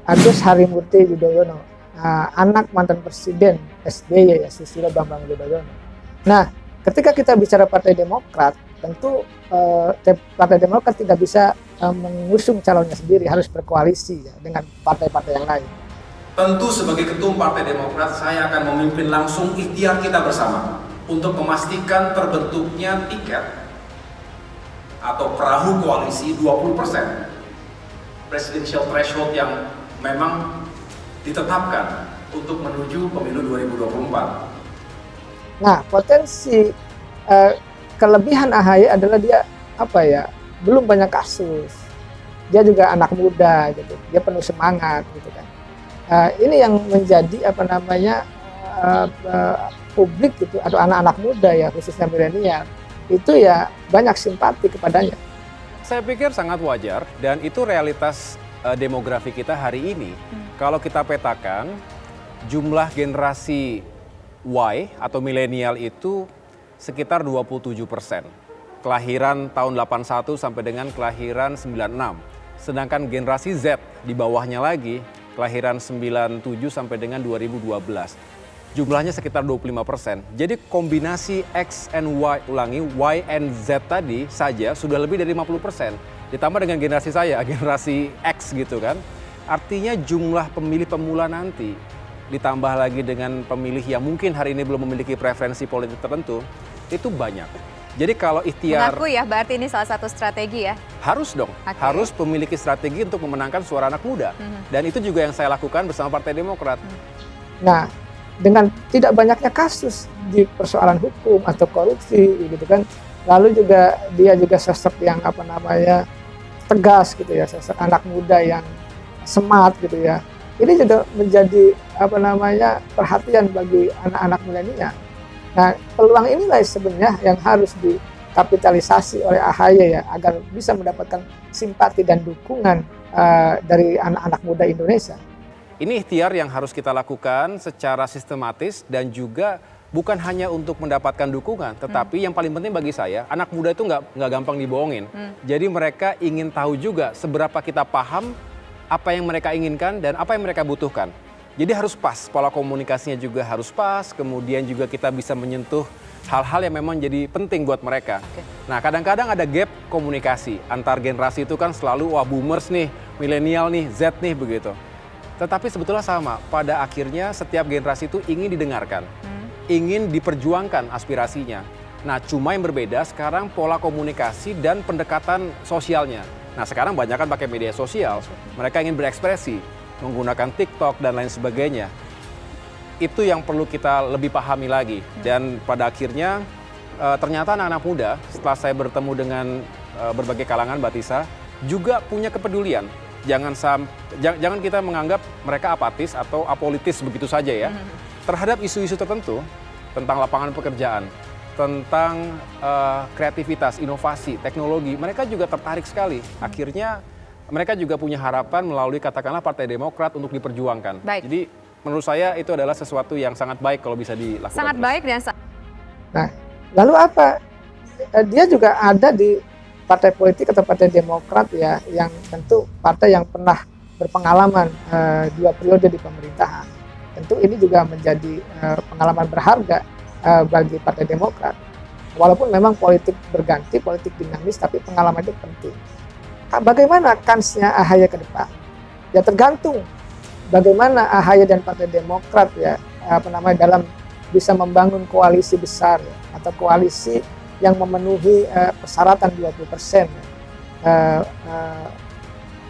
Agus Harimurti Yudhoyono, anak mantan Presiden SBY ya, Susilo Bambang Yudhoyono. Nah, ketika kita bicara Partai Demokrat, tentu Partai Demokrat tidak bisa mengusung calonnya sendiri, harus berkoalisi ya, dengan partai-partai yang lain. Tentu sebagai ketum Partai Demokrat, saya akan memimpin langsung ikhtiar kita bersama untuk memastikan terbentuknya tiket atau perahu koalisi 20% presidential threshold yang memang ditetapkan untuk menuju pemilu 2024. Nah, potensi kelebihan AHY adalah dia belum banyak kasus, dia juga anak muda gitu, dia penuh semangat gitu kan. Ini yang menjadi publik gitu, atau anak-anak muda ya, khususnya milenial, itu ya banyak simpati kepadanya. Saya pikir sangat wajar, dan itu realitas demografi kita hari ini. Kalau kita petakan, jumlah generasi Y atau milenial itu sekitar 27%. Kelahiran tahun 81 sampai dengan kelahiran 96. Sedangkan generasi Z di bawahnya lagi, kelahiran 97 sampai dengan 2012. Jumlahnya sekitar 25%. Jadi kombinasi X and Y, Y and Z tadi saja sudah lebih dari 50%. Ditambah dengan generasi saya, generasi X gitu kan. Artinya jumlah pemilih pemula nanti, ditambah lagi dengan pemilih yang mungkin hari ini belum memiliki preferensi politik tertentu, itu banyak. Jadi kalau ikhtiar... Mengaku ya, berarti ini salah satu strategi ya? Harus dong, harus memiliki strategi untuk memenangkan suara anak muda. Dan itu juga yang saya lakukan bersama Partai Demokrat. Nah, dengan tidak banyaknya kasus di persoalan hukum atau korupsi gitu kan, lalu juga dia juga sosok yang tegas gitu ya, sosok anak muda yang smart gitu ya. Ini juga menjadi perhatian bagi anak-anak milenial. Nah, peluang inilah sebenarnya yang harus dikapitalisasi oleh AHY ya, agar bisa mendapatkan simpati dan dukungan dari anak-anak muda Indonesia. Ini ikhtiar yang harus kita lakukan secara sistematis dan juga bukan hanya untuk mendapatkan dukungan, tetapi yang paling penting bagi saya, anak muda itu nggak gampang dibohongin. Jadi mereka ingin tahu juga seberapa kita paham apa yang mereka inginkan dan apa yang mereka butuhkan. Jadi harus pas, pola komunikasinya juga harus pas, kemudian juga kita bisa menyentuh hal-hal yang memang jadi penting buat mereka. Nah, kadang-kadang ada gap komunikasi antar generasi itu kan selalu, wah boomers nih, milenial nih, Z nih begitu. Tetapi sebetulnya sama, pada akhirnya setiap generasi itu ingin didengarkan, ingin diperjuangkan aspirasinya. Nah, cuma yang berbeda sekarang pola komunikasi dan pendekatan sosialnya. Nah, sekarang banyak kan pakai media sosial, mereka ingin berekspresi, menggunakan TikTok dan lain sebagainya. Itu yang perlu kita lebih pahami lagi. Dan pada akhirnya ternyata anak-anak muda, setelah saya bertemu dengan berbagai kalangan, Mbak Tisa, juga punya kepedulian. Jangan kita menganggap mereka apatis atau apolitis begitu saja ya. Terhadap isu-isu tertentu tentang lapangan pekerjaan, tentang kreativitas, inovasi, teknologi, mereka juga tertarik sekali. Akhirnya mereka juga punya harapan melalui katakanlah Partai Demokrat untuk diperjuangkan. Baik. Jadi menurut saya itu adalah sesuatu yang sangat baik kalau bisa dilakukan. Sangat baik dan Nah, lalu apa? Dia juga ada di partai politik atau Partai Demokrat ya, yang tentu partai yang pernah berpengalaman 2 periode di pemerintahan. Tentu ini juga menjadi pengalaman berharga bagi Partai Demokrat. Walaupun memang politik berganti, politik dinamis, tapi pengalaman itu penting. Bagaimana kansnya AHY ke depan? Ya tergantung bagaimana AHY dan Partai Demokrat ya dalam bisa membangun koalisi besar ya, atau koalisi yang memenuhi persyaratan 20%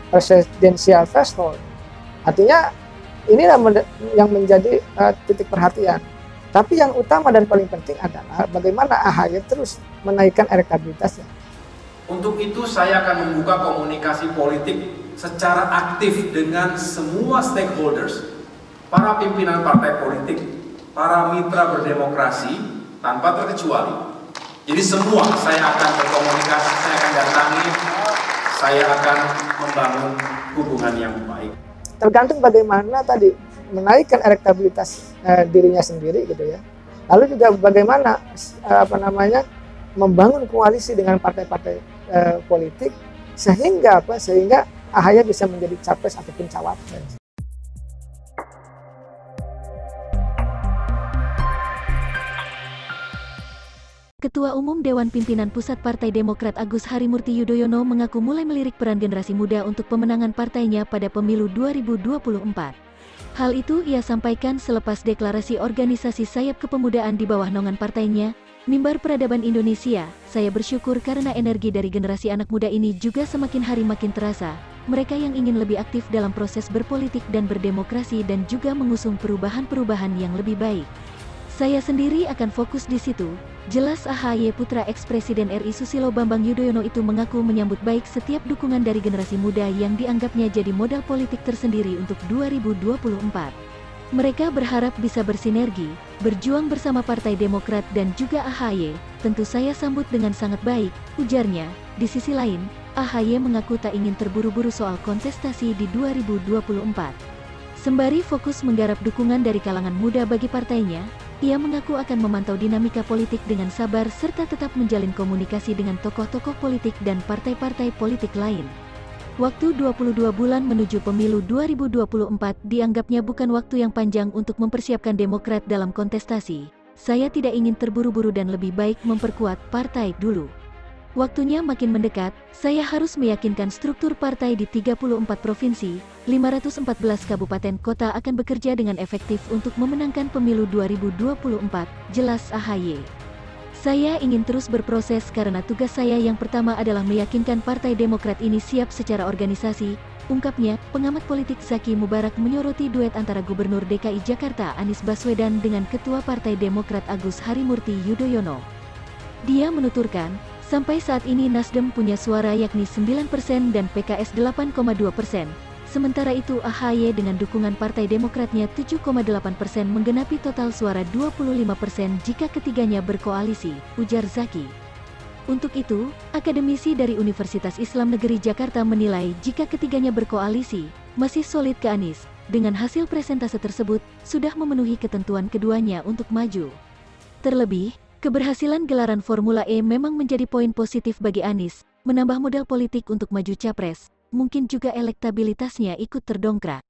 presidensial threshold. Artinya inilah yang menjadi titik perhatian. Tapi yang utama dan paling penting adalah bagaimana AHY terus menaikkan elektabilitasnya. Untuk itu saya akan membuka komunikasi politik secara aktif dengan semua stakeholders, para pimpinan partai politik, para mitra berdemokrasi tanpa terkecuali. Jadi semua saya akan berkomunikasi, saya akan datangi, saya akan membangun hubungan yang baik. Tergantung bagaimana tadi menaikkan elektabilitas dirinya sendiri gitu ya. Lalu juga bagaimana membangun koalisi dengan partai-partai politik sehingga AHY bisa menjadi capres ataupun cawapres. Ketua Umum Dewan Pimpinan Pusat Partai Demokrat Agus Harimurti Yudhoyono mengaku mulai melirik peran generasi muda untuk pemenangan partainya pada pemilu 2024. Hal itu ia sampaikan selepas deklarasi organisasi sayap kepemudaan di bawah naungan partainya, Mimbar Peradaban Indonesia. Saya bersyukur karena energi dari generasi anak muda ini juga semakin hari makin terasa. Mereka yang ingin lebih aktif dalam proses berpolitik dan berdemokrasi dan juga mengusung perubahan-perubahan yang lebih baik. Saya sendiri akan fokus di situ, jelas AHY. Putra eks-Presiden RI Susilo Bambang Yudhoyono itu mengaku menyambut baik setiap dukungan dari generasi muda yang dianggapnya jadi modal politik tersendiri untuk 2024. Mereka berharap bisa bersinergi, berjuang bersama Partai Demokrat dan juga AHY. Tentu saya sambut dengan sangat baik, ujarnya. Di sisi lain, AHY mengaku tak ingin terburu-buru soal kontestasi di 2024. Sembari fokus menggarap dukungan dari kalangan muda bagi partainya, ia mengaku akan memantau dinamika politik dengan sabar serta tetap menjalin komunikasi dengan tokoh-tokoh politik dan partai-partai politik lain. Waktu 22 bulan menuju pemilu 2024 dianggapnya bukan waktu yang panjang untuk mempersiapkan Demokrat dalam kontestasi. Saya tidak ingin terburu-buru dan lebih baik memperkuat partai dulu. Waktunya makin mendekat, saya harus meyakinkan struktur partai di 34 provinsi, 514 kabupaten kota akan bekerja dengan efektif untuk memenangkan pemilu 2024, jelas AHY. Saya ingin terus berproses karena tugas saya yang pertama adalah meyakinkan Partai Demokrat ini siap secara organisasi, ungkapnya. Pengamat politik Zaki Mubarak menyoroti duet antara Gubernur DKI Jakarta Anies Baswedan dengan Ketua Partai Demokrat Agus Harimurti Yudhoyono. Dia menuturkan, sampai saat ini Nasdem punya suara yakni 9% dan PKS 8,2%. Sementara itu AHY dengan dukungan Partai Demokratnya 7,8% menggenapi total suara 25% jika ketiganya berkoalisi, ujar Zaki. Untuk itu, akademisi dari Universitas Islam Negeri Jakarta menilai jika ketiganya berkoalisi, masih solid ke Anies. Dengan hasil presentase tersebut, sudah memenuhi ketentuan keduanya untuk maju. Terlebih, keberhasilan gelaran Formula E memang menjadi poin positif bagi Anies, menambah modal politik untuk maju capres. Mungkin juga elektabilitasnya ikut terdongkrak.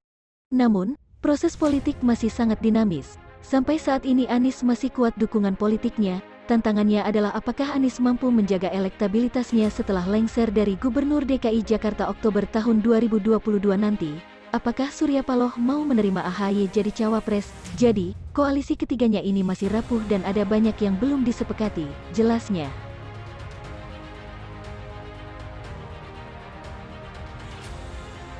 Namun, proses politik masih sangat dinamis. Sampai saat ini Anies masih kuat dukungan politiknya. Tantangannya adalah apakah Anies mampu menjaga elektabilitasnya setelah lengser dari Gubernur DKI Jakarta Oktober tahun 2022 nanti. Apakah Surya Paloh mau menerima AHY jadi cawapres? Jadi, koalisi ketiganya ini masih rapuh dan ada banyak yang belum disepakati, jelasnya.